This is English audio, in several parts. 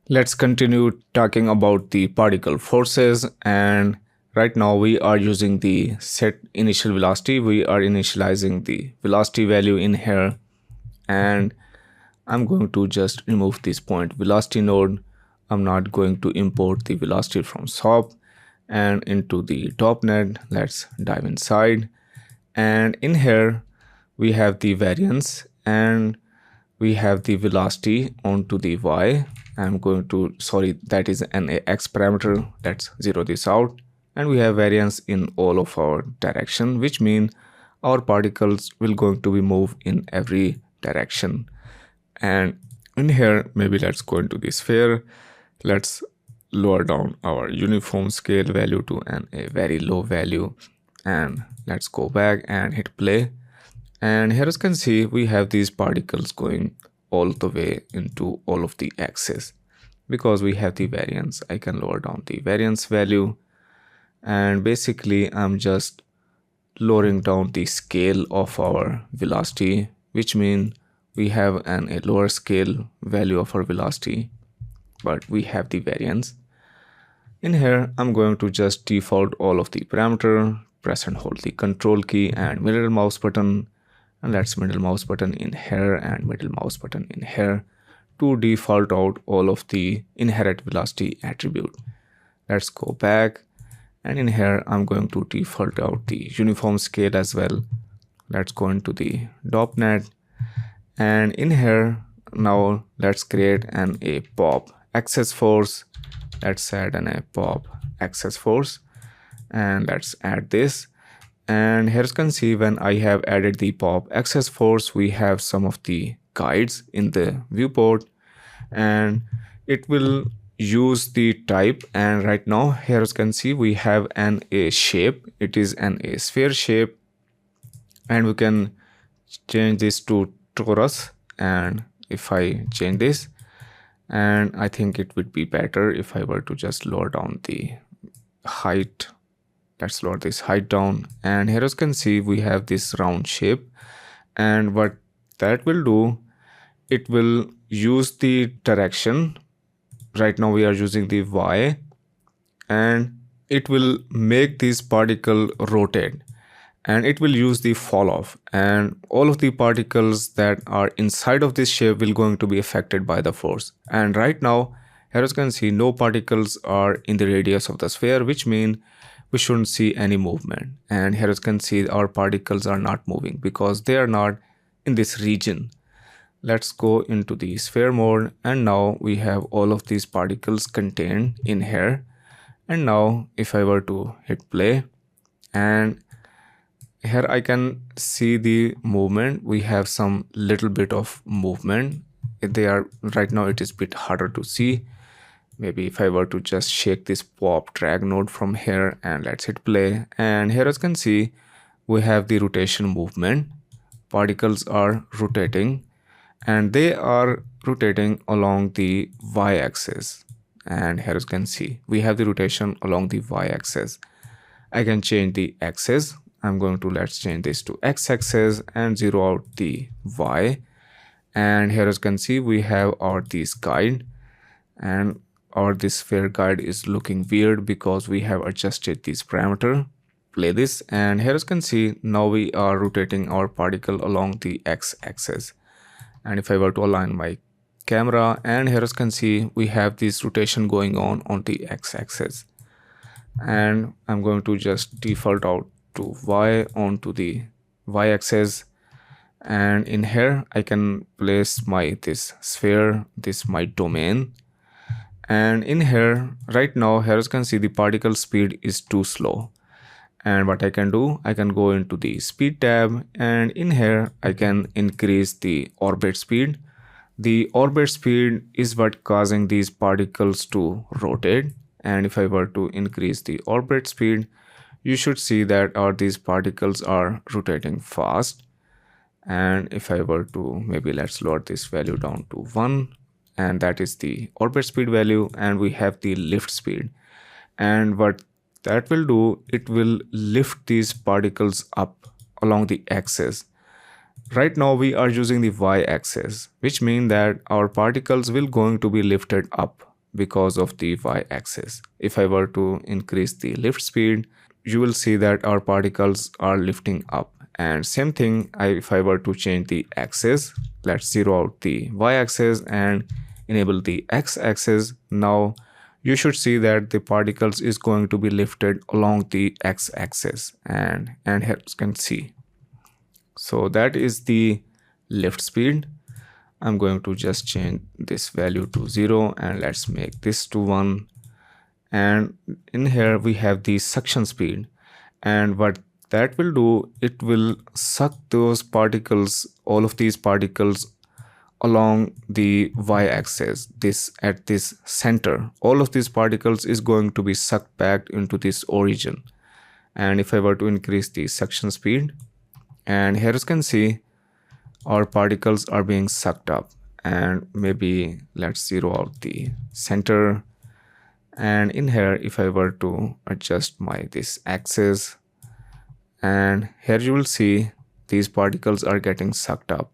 Let's continue talking about the particle forces, and right now we are using the set initial velocity. We are initializing the velocity value in here, and I'm going to just remove this point velocity node. I'm not going to import the velocity from SOP and into the topnet. Let's dive inside, and in here we have the variance and we have the velocity onto the y. I'm going to, sorry, that is an x parameter. Let's zero this out. And we have variance in all of our direction, which means our particles will going to be moved in every direction. And in here, maybe let's go into the sphere. Let's lower down our uniform scale value to a very low value. And let's go back and hit play. And here as you can see, we have these particles going all the way into all of the axes. Because we have the variance, I can lower down the variance value. And basically, I'm just lowering down the scale of our velocity, which means we have a lower scale value of our velocity, but we have the variance. In here, I'm going to just default all of the parameter, press and hold the control key and middle mouse button. And let's middle mouse button in here and middle mouse button in here to default out all of the inherent velocity attribute. Let's go back, and in here I'm going to default out the uniform scale as well. Let's go into the topnet, and in here now let's create a pop access force. Let's add a pop access force, and let's add this. And here you can see when I have added the pop access force, we have some of the guides in the viewport, and it will use the type. And right now here you can see we have a shape. It is a sphere shape, and we can change this to torus. And if I change this, and I think it would be better if I were to just lower down the height. Let's lower this height down, and here as you can see we have this round shape. And what that will do, it will use the direction. Right now we are using the y, and it will make this particle rotate, and it will use the fall off, and all of the particles that are inside of this shape will going to be affected by the force. And right now here as you can see no particles are in the radius of the sphere, which means we shouldn't see any movement. And here as you can see our particles are not moving because they are not in this region. Let's go into the sphere mode, and now we have all of these particles contained in here. And now if I were to hit play, and here I can see the movement, we have some little bit of movement. They are right now, it is a bit harder to see. Maybe if I were to just shake this pop drag node from here, and let's hit play, and here as you can see we have the rotation movement. Particles are rotating, and they are rotating along the y-axis. And here as you can see we have the rotation along the y-axis. I can change the axis. I'm going to, let's change this to x-axis and zero out the y. And here as you can see we have our this guide, and or this sphere guide is looking weird because we have adjusted this parameter. Play this, and here as you can see now we are rotating our particle along the x-axis. And if I were to align my camera, and here as you can see we have this rotation going on the x-axis. And I'm going to just default out to y onto the y-axis. And in here I can place my this sphere, this my domain. And in here right now here as you can see the particle speed is too slow. And what I can do, I can go into the speed tab, and in here I can increase the orbit speed. The orbit speed is what causing these particles to rotate. And if I were to increase the orbit speed, you should see that these particles are rotating fast. And if I were to, maybe let's lower this value down to 1, and that is the orbit speed value, and we have the lift speed. And what that will do, it will lift these particles up along the axis. Right now we are using the y-axis, which means that our particles will going to be lifted up because of the y-axis. If I were to increase the lift speed, you will see that our particles are lifting up. And same thing, if I were to change the axis, let's zero out the y-axis and enable the x-axis. Now you should see that the particles is going to be lifted along the x-axis, and here you can see. So that is the lift speed. I'm going to just change this value to 0 and let's make this to 1. And in here we have the suction speed, and what that will do, it will suck those particles, all of these particles along the y-axis, this at this center. All of these particles is going to be sucked back into this origin. And if I were to increase the suction speed, and here you can see our particles are being sucked up, and maybe let's zero out the center. And in here, if I were to adjust this axis, and here you will see these particles are getting sucked up.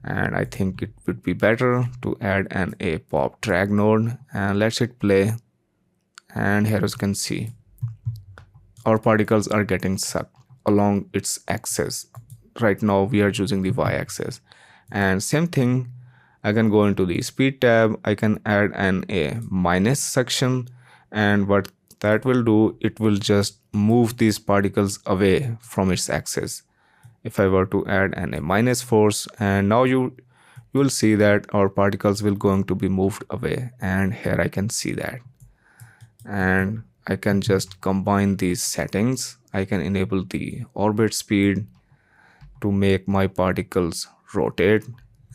And I think it would be better to add a pop drag node, and let's hit play. And here you can see our particles are getting sucked along its axis. Right now we are choosing the y-axis. And same thing, I can go into the speed tab, I can add a minus section, and what that will do, it will just move these particles away from its axis. If I were to add a minus force, and now you will see that our particles will going to be moved away, and here I can see that. And I can just combine these settings. I can enable the orbit speed to make my particles rotate,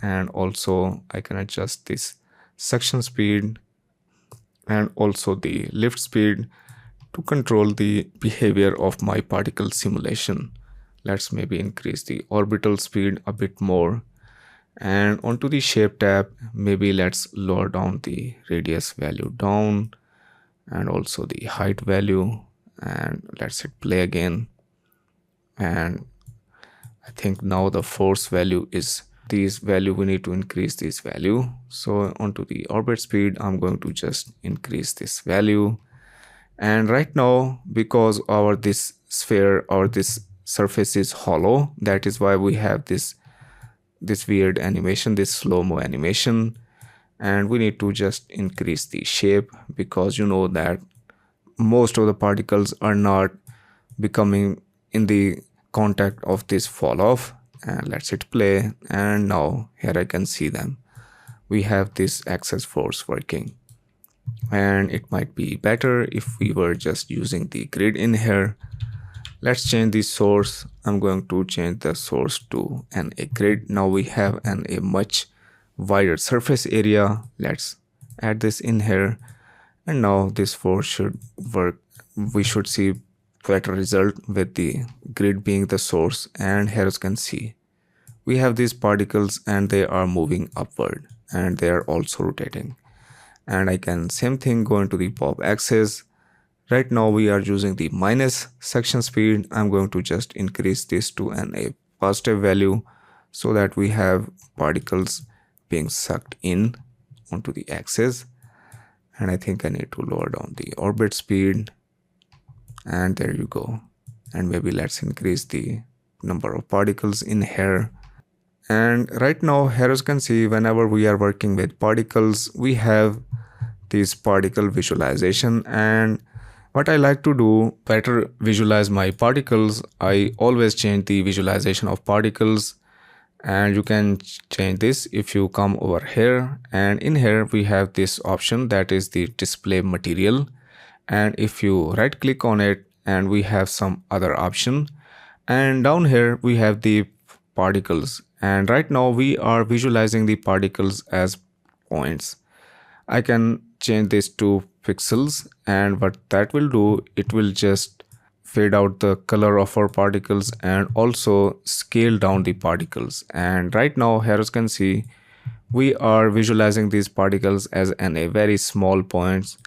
and also I can adjust this suction speed and also the lift speed to control the behavior of my particle simulation. Let's maybe increase the orbital speed a bit more, and onto the shape tab, maybe let's lower down the radius value down and also the height value, and let's hit play again. And I think now the force value is this value, we need to increase this value. So onto the orbit speed, I'm going to just increase this value. And right now, because this sphere or this surface is hollow, that is why we have this weird animation, this slow-mo animation. And we need to just increase the shape, because you know that most of the particles are not becoming in the contact of this fall off. And let's hit play, and now here I can see them. We have this axis force working, and it might be better if we were just using the grid in here. Let's change the source. I'm going to change the source to a grid. Now we have a much wider surface area. Let's add this in here, and now this force should work. We should see better result with the grid being the source. And here you can see we have these particles, and they are moving upward, and they are also rotating. And I can same thing go into the pop axis. Right now we are using the minus section speed. I'm going to just increase this to a positive value, so that we have particles being sucked in onto the axis. And I think I need to lower down the orbit speed, and there you go. And maybe let's increase the number of particles in here. And right now, here you can see, whenever we are working with particles, we have this particle visualization. And what I like to do, better visualize my particles, I always change the visualization of particles. And you can change this if you come over here, and in here we have this option, that is the display material. And if you right click on it, and we have some other option, and down here we have the particles. And right now we are visualizing the particles as points. I can change this to pixels, and what that will do, it will just fade out the color of our particles and also scale down the particles. And right now here you can see we are visualizing these particles as a very small points,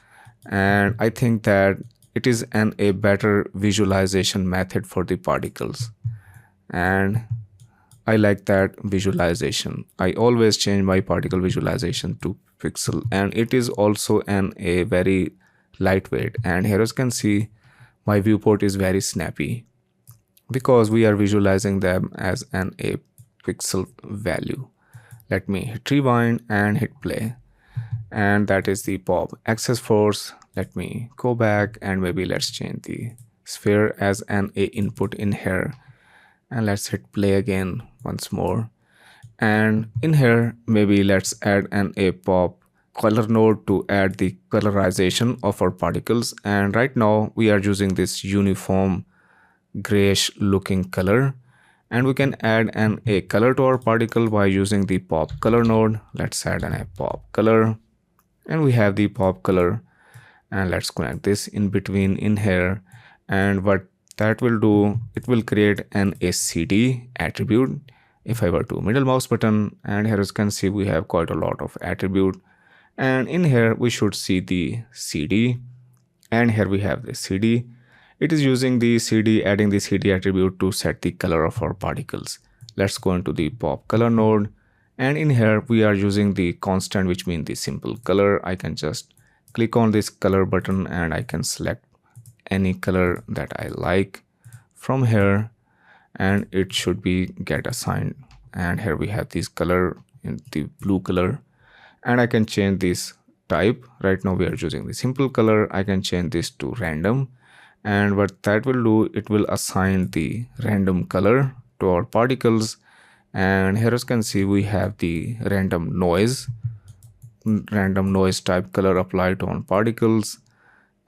and I think that it is a better visualization method for the particles. And I like that visualization. I always change my particle visualization to pixel, and it is also a very lightweight. And here as you can see, my viewport is very snappy because we are visualizing them as a pixel value. Let me hit rewind and hit play, and that is the pop access force. Let me go back and maybe let's change the sphere as an a input in here, and let's hit play again once more. And in here maybe let's add an a pop color node to add the colorization of our particles. And right now we are using this uniform grayish looking color, and we can add an a color to our particle by using the pop color node. Let's add an a pop color, and we have the pop color, and let's connect this in between in here. And what that will do, it will create an ACD attribute. If I were to middle mouse button, and here as you can see we have quite a lot of attribute, and in here we should see the CD, and here we have the CD. It is using the CD, adding the CD attribute to set the color of our particles. Let's go into the pop color node, and in here we are using the constant, which means the simple color. I can just click on this color button and I can select any color that I like from here, and it should be get assigned. And here we have this color in the blue color, and I can change this type. Right now we are using the simple color. I can change this to random, and what that will do, it will assign the random color to our particles. And here as you can see we have the random noise type color applied on particles.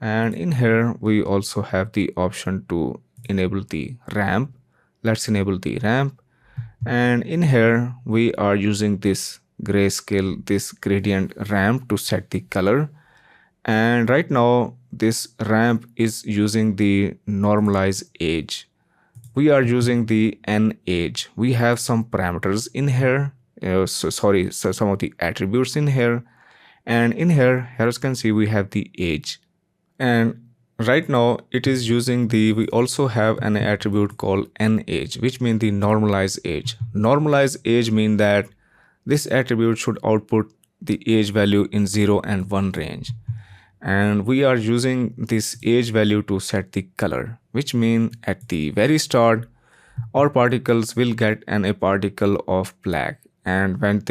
And in here we also have the option to enable the ramp. Let's enable the ramp, and in here we are using this grayscale, this gradient ramp to set the color. And right now this ramp is using the normalize age. We are using the n age. We have some parameters in here, so some of the attributes in here, and in here as you can see we have the age. And right now it is using we also have an attribute called n age, which means the normalize age. Normalize age mean that this attribute should output the age value in 0 and 1 range, and we are using this age value to set the color, which means at the very start our particles will get a particle of black, and when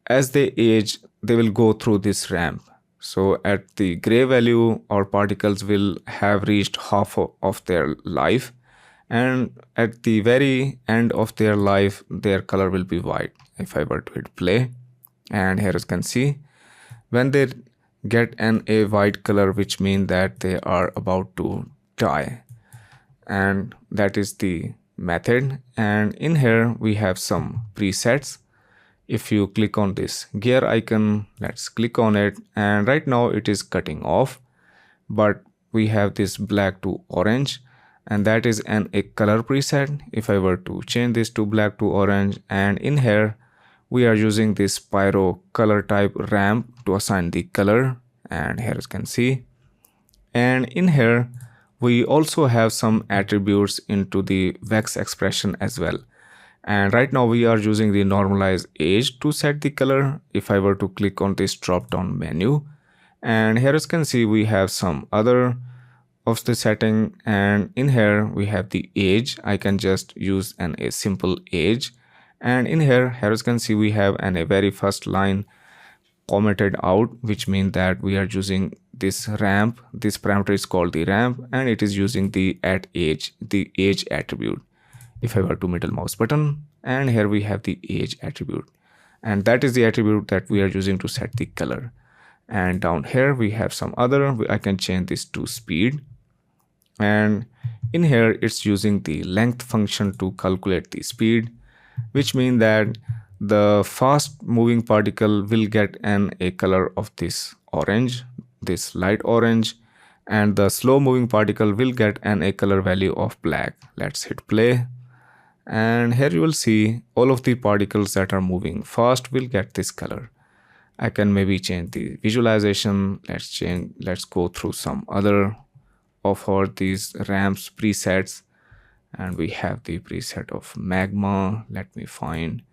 as they age they will go through this ramp. So at the gray value our particles will have reached half of their life, and at the very end of their life their color will be white. If I were to hit play, and here you can see when they get a white color, which means that they are about to die, and that is the method. And in here we have some presets. If you click on this gear icon, let's click on it, and right now it is cutting off, but we have this black to orange, and that is a color preset. If I were to change this to black to orange, and in here we are using this pyro color type ramp to assign the color, and here you can see. And in here we also have some attributes into the vex expression as well. And right now we are using the normalize age to set the color. If I were to click on this drop down menu, and here as you can see we have some other of the setting, and in here we have the age. I can just use a simple age, and in here as you can see we have a very first line commented out, which means that we are using this ramp. This parameter is called the ramp, and it is using the age attribute. If I were to middle mouse button, and here we have the age attribute, and that is the attribute that we are using to set the color. And down here we have some other. I can change this to speed, and in here it's using the length function to calculate the speed, which means that the fast moving particle will get a color of this orange, this light orange, and the slow moving particle will get a color value of black. Let's hit play, and here you will see all of the particles that are moving fast will get this color. I can maybe change the visualization. Let's go through some other of these ramps presets, and we have the preset of magma. Let me find.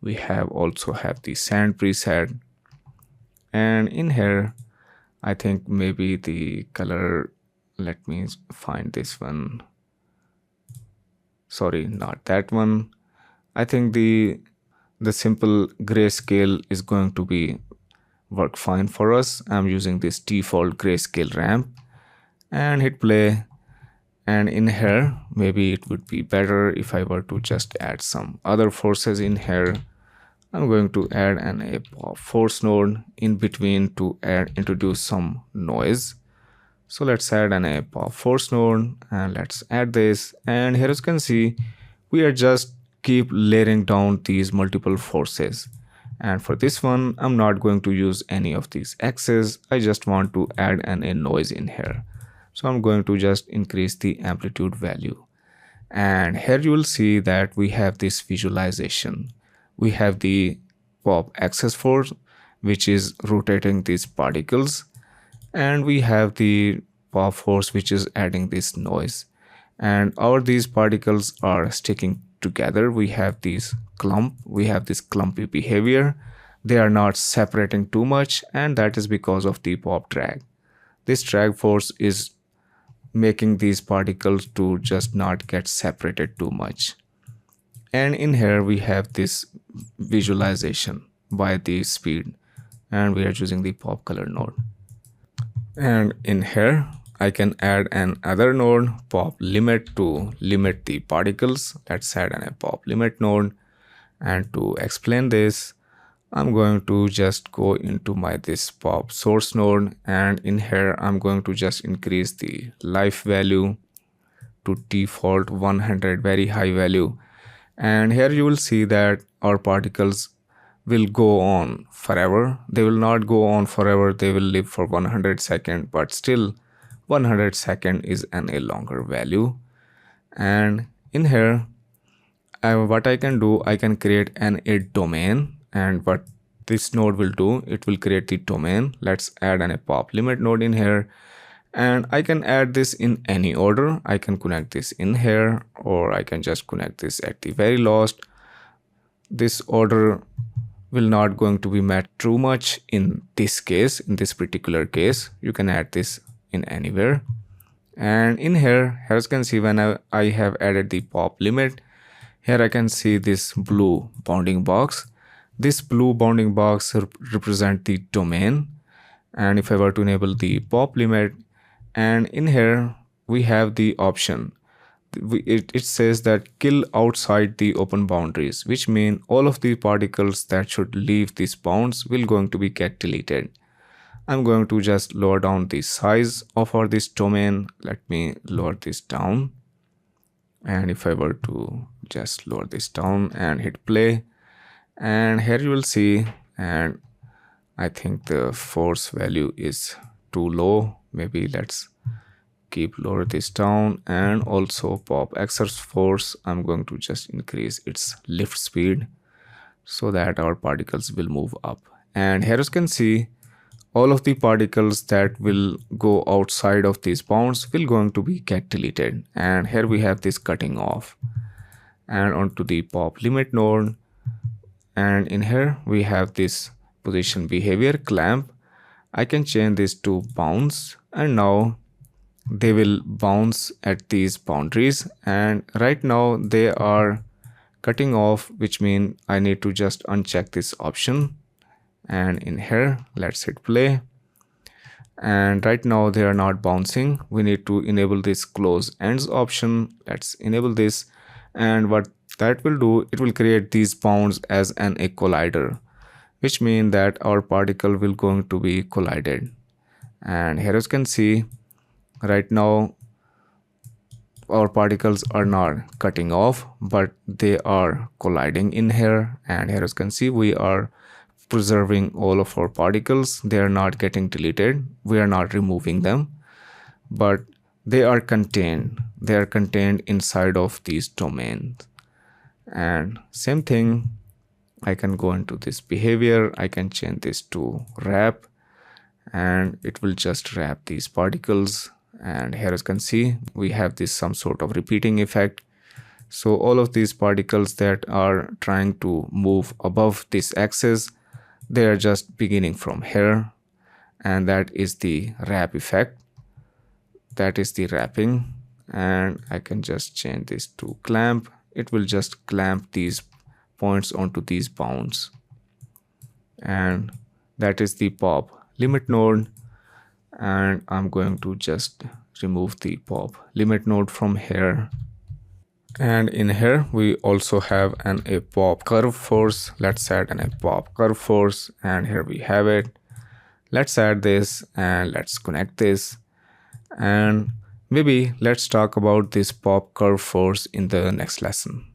We also have the sand preset, and in here I think maybe the color, let me find this one. Sorry, not that one. I think the simple grayscale is going to be work fine for us. I'm using this default grayscale ramp and hit play. And in here, maybe it would be better if I were to just add some other forces in here. I'm going to add a force node in between to introduce some noise. So let's add a force node and let's add this. And here as you can see, we are just keep layering down these multiple forces. And for this one, I'm not going to use any of these X's. I just want to add a noise in here. So I'm going to just increase the amplitude value. And here you will see that we have this visualization. We have the pop axis force, which is rotating these particles. And we have the pop force, which is adding this noise. And these particles are sticking together. We have this clumpy behavior. They are not separating too much, and that is because of the pop drag. This drag force is making these particles to just not get separated too much. And in here we have this visualization by the speed, and we are using the pop color node. And in here I can add another node, pop limit, to limit the particles. Let's add a pop limit node. And to explain this, I'm going to just go into this pop source node, and in here I'm going to just increase the life value to default 100, very high value. And here you will see that our particles will go on forever. They will not go on forever, they will live for 100 seconds, but still 100 seconds is a longer value. And in here what I can do, I can create a domain, and what this node will do, it will create the domain. Let's add a pop limit node in here, and I can add this in any order. I can connect this in here, or I can just connect this at the very last. This order will not going to be met too much in this case. In this particular case, you can add this in anywhere. And in here as you can see, when I have added the pop limit, here I can see this blue bounding box. This blue bounding box represents the domain. And if I were to enable the pop limit, and in here we have the option. It says that kill outside the open boundaries, which means all of the particles that should leave these bounds will going to be get deleted. I'm going to just lower down the size of this domain. Let me lower this down. And if I were to just lower this down and hit play, and here you will see, and I think the force value is too low. Maybe let's keep lower this down. And also pop axis force, I'm going to just increase its lift speed so that our particles will move up. And here you can see all of the particles that will go outside of these bounds will going to be get deleted. And here we have this cutting off. And onto the pop limit node, and in here we have this position behavior clamp. I can change this to bounce, and now they will bounce at these boundaries. And right now they are cutting off, which means I need to just uncheck this option. And in here let's hit play, and right now they are not bouncing. We need to enable this close ends option. Let's enable this, and what that will do, it will create these bounds as a collider, which means that our particle will going to be collided. And here as you can see, right now our particles are not cutting off, but they are colliding in here. And here as you can see, we are preserving all of our particles. They are not getting deleted. We are not removing them, but they are contained. They are contained inside of these domains. And same thing, I can go into this behavior. I can change this to wrap, and it will just wrap these particles. And here as you can see, we have this some sort of repeating effect. So all of these particles that are trying to move above this axis, they are just beginning from here, and that is the wrap effect. That is the wrapping, and I can just change this to clamp. It will just clamp these points onto these bounds, and that is the pop limit node. And I'm going to just remove the pop limit node from here. And in here we also have a pop curve force. Let's add a pop curve force, and here we have it. Let's add this and let's connect this, and maybe let's talk about this pop curve force in the next lesson.